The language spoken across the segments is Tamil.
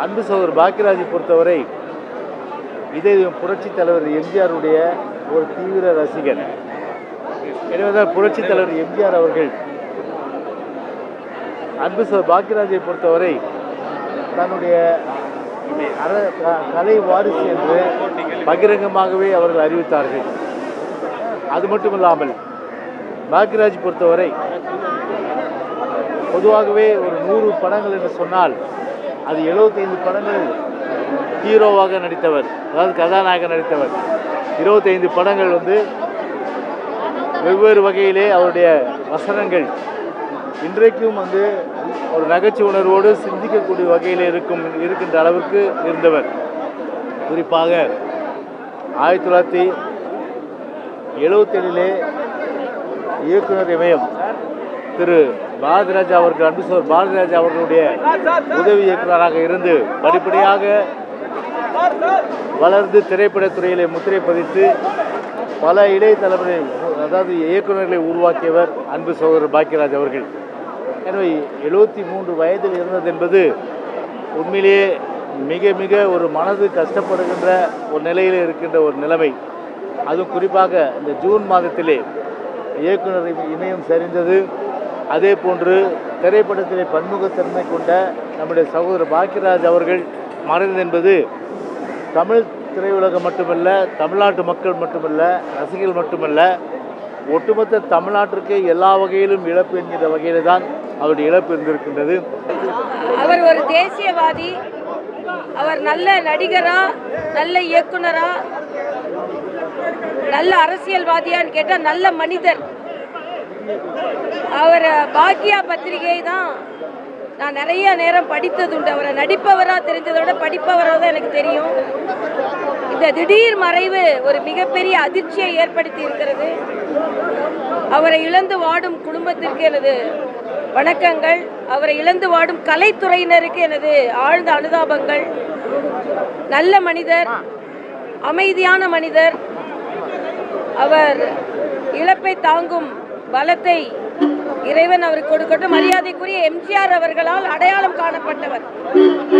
அன்பு சகோதரர் பாக்கியராஜை பொறுத்தவரை இதே புரட்சித் தலைவர் எம்ஜிஆருடைய ஒரு தீவிர ரசிகர். எனவேதான் புரட்சித் தலைவர் எம்ஜிஆர் அவர்கள் அன்பு சகோதரர் பாக்கியராஜை பொறுத்தவரை தன்னுடைய கலை வாரிசு என்று பகிரங்கமாகவே அவர்கள் அறிவித்தார்கள். அது மட்டுமில்லாமல் பாக்கியராஜ் பொறுத்தவரை பொதுவாகவே ஒரு 100 படங்கள் என்று சொன்னால் அது 75 படங்கள் ஹீரோவாக நடித்தவர், அதாவது கதாநாயகன் நடித்தவர். 25 படங்கள் வெவ்வேறு வகையிலே அவருடைய வசனங்கள் இன்றைக்கும் ஒரு நகைச்சுவை உணர்வோடு சிந்திக்கக்கூடிய வகையில் இருக்கின்ற அளவுக்கு இருந்தவர். குறிப்பாக 1977 இயக்குனர் இமயம் திரு பாரதிராஜா அவர்கள், அன்பு சகோதரர் பாரதிராஜா அவர்களுடைய உதவி இயக்குநராக இருந்து படிப்படியாக வளர்ந்து திரைப்படத்துறையிலே முத்திரை பதித்து பல இளைய தலைமுறை, அதாவது இயக்குநர்களை உருவாக்கியவர் அன்பு சகோதரர் பாக்கியராஜ் அவர்கள். எனவே 73 வயதில் இருந்தது என்பது உண்மையிலேயே மிக மிக ஒரு மனது கஷ்டப்படுகின்ற ஒரு நிலையில் இருக்கின்ற ஒரு நிலைமை. அதுவும் குறிப்பாக இந்த ஜூன் மாதத்திலே இயக்குனர் இமயம் சரிந்தது. அதே போன்று திரைப்படத்திலே பன்முகத்தன்மை கொண்ட நம்முடைய சகோதரர் பாக்கியராஜ் அவர்கள் மறைந்தது என்பது தமிழ் திரையுலகம் மட்டுமல்ல, தமிழ்நாட்டு மக்கள் மட்டுமல்ல, ரசிகர்கள் மட்டுமல்ல, ஒட்டுமொத்த தமிழ்நாட்டிற்கு எல்லா வகையிலும் இழப்பு என்கிற வகையில் தான் அவருடைய இழப்பு இருந்திருக்கின்றது. அவர் ஒரு தேசியவாதி. அவர் நல்ல நடிகரா, நல்ல இயக்குனரா, நல்ல அரசியல்வாதியான்னு கேட்டால் நல்ல மனிதர். அவர் பாக்கியா பத்திரிகை தான் நான் நிறைய நேரம் படித்ததுண்டு. அவரை நடிப்பவராக தெரிஞ்சதை விட படிப்பவராக தான் எனக்கு தெரியும். இந்த திடீர் மறைவு ஒரு மிகப்பெரிய அதிர்ச்சியை ஏற்படுத்தி இருக்கிறது. அவரை இழந்து வாடும் குடும்பத்திற்கு எனது வணக்கங்கள். அவரை இழந்து வாடும் கலைத்துறையினருக்கு எனது ஆழ்ந்த அனுதாபங்கள். நல்ல மனிதர், அமைதியான மனிதர். அவர் இழப்பை தாங்கும் பலத்தை இறைவன் அவருக்கு கொடுக்கட்டும். மரியாதைக்குரிய எம்ஜிஆர் அவர்களால் அடையாளம் காணப்பட்டவர்.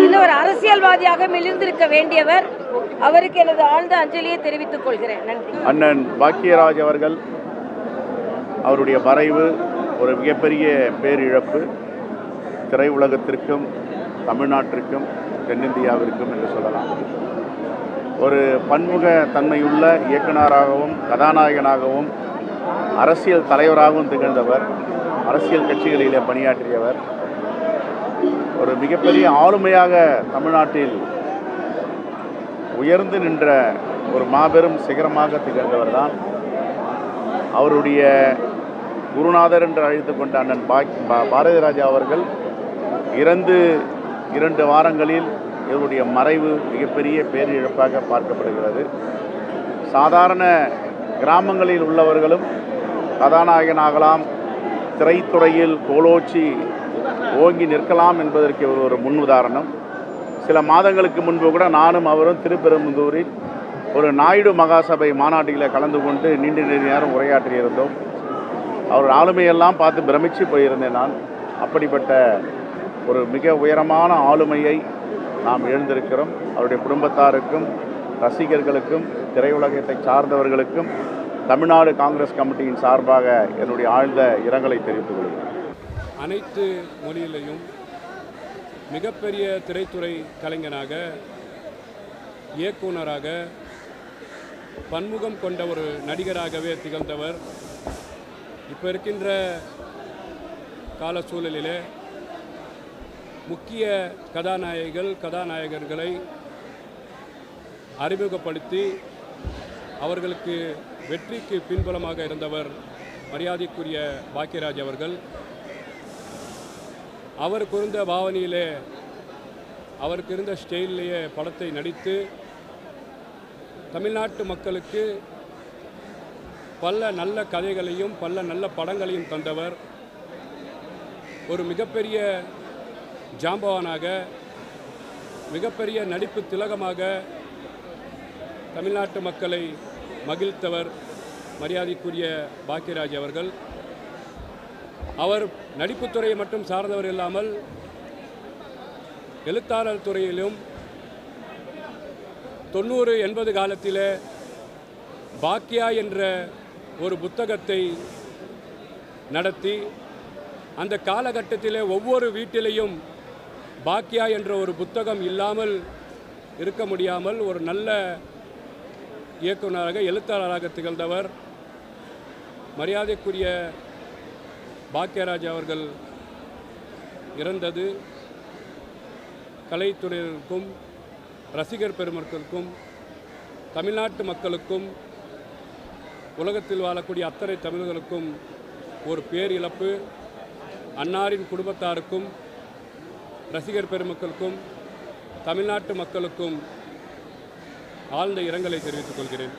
இன்னொரு அரசியல்வாதியாக மிளிர்ந்திருக்க வேண்டியவர். அவருக்கு எனது ஆழ்ந்த அஞ்சலியை தெரிவித்துக் கொள்கிறேன். நன்றி. அண்ணன் பாக்கியராஜ் அவர்கள் அவருடைய மறைவு ஒரு மிகப்பெரிய பேரிழப்பு. திரையுலகத்திற்கும் தமிழ்நாட்டிற்கும் தென்னிந்தியாவிற்கும் என்று சொல்லலாம். ஒரு பன்முக தன்மையுள்ள இயக்குனராகவும் கதாநாயகனாகவும் அரசியல் தலைவராகவும் திகழ்ந்தவர். அரசியல் கட்சிகளிலே பணியாற்றியவர். ஒரு மிகப்பெரிய ஆளுமையாக தமிழ்நாட்டில் உயர்ந்து நின்ற ஒரு மாபெரும் சிகரமாக திகழ்ந்தவர் தான். அவருடைய குருநாதர் என்று அழைத்து கொண்ட அண்ணன் பாரதிராஜா அவர்கள் இறந்து 2 வாரங்களில் இவருடைய மறைவு மிகப்பெரிய பேரிழப்பாக பார்க்கப்படுகிறது. சாதாரண கிராமங்களில் உள்ளவர்களும் கதாநாயகனாகலாம், திரைத்துறையில் கோலோச்சி ஓங்கி நிற்கலாம் என்பதற்கு ஒரு முன்னுதாரணம். சில மாதங்களுக்கு முன்பு கூட நானும் அவரும் திருப்பெரும்புதூரில் ஒரு நாயுடு மகாசபை மாநாட்டில் கலந்து கொண்டு நீண்ட நேரம் உரையாற்றியிருந்தோம். அவர் ஆளுமையெல்லாம் பார்த்து பிரமிச்சு போயிருந்தேன் நான். அப்படிப்பட்ட ஒரு மிக உயரமான ஆளுமையை நாம் இழந்திருக்கிறோம். அவருடைய குடும்பத்தாருக்கும், ரசிகர்களுக்கும், திரையுலகத்தை சார்ந்தவர்களுக்கும் தமிழ்நாடு காங்கிரஸ் கமிட்டியின் சார்பாக என்னுடைய ஆழ்ந்த இரங்கலை தெரிவித்துக் கொள்கிறேன். அனைத்து மொழியிலையும் மிகப்பெரிய திரைத்துறை கலைஞனாக, இயக்குனராக, பன்முகம் கொண்ட ஒரு நடிகராகவே திகழ்ந்தவர். இப்போ இருக்கின்ற கால சூழலிலே முக்கிய கதாநாயகர்களை அறிமுகப்படுத்தி அவர்களுக்கு வெற்றிக்கு பின்புலமாக இருந்தவர் மரியாதைக்குரிய பாக்கியராஜ் அவர்கள். அவருக்கு இருந்த பாவனையிலே, அவருக்கு இருந்த ஸ்டைல்லையே படத்தை நடித்து தமிழ்நாட்டு மக்களுக்கு பல நல்ல கதைகளையும் பல நல்ல படங்களையும் தந்தவர். ஒரு மிகப்பெரிய ஜாம்பவானாக, மிகப்பெரிய நடிப்பு திலகமாக தமிழ்நாட்டு மக்களை மகிழ்த்தவர் மரியாதைக்குரிய பாக்கியராஜ் அவர்கள். அவர் நடிப்புத்துறையை மட்டும் சார்ந்தவர் இல்லாமல் எழுத்தாளர் துறையிலும் 90-80 காலத்தில் பாக்கியா என்ற ஒரு புத்தகத்தை நடத்தி அந்த காலகட்டத்தில் ஒவ்வொரு வீட்டிலையும் பாக்கியா என்ற ஒரு புத்தகம் இல்லாமல் இருக்க முடியாமல் ஒரு நல்ல இயக்குநராக எழுத்தாளராக திகழ்ந்தவர் மரியாதைக்குரிய பாக்கியராஜ் அவர்கள் இறந்தது கலைத்துறையினருக்கும் ரசிகர் பெருமக்களுக்கும் தமிழ்நாட்டு மக்களுக்கும் உலகத்தில் வாழக்கூடிய அத்தனை தமிழர்களுக்கும் ஒரு பேரிழப்பு. அன்னாரின் குடும்பத்தாருக்கும் ரசிகர் பெருமக்களுக்கும் தமிழ்நாட்டு மக்களுக்கும் ஆழ்ந்த இரங்கலை தெரிவித்துக் கொள்கிறேன்.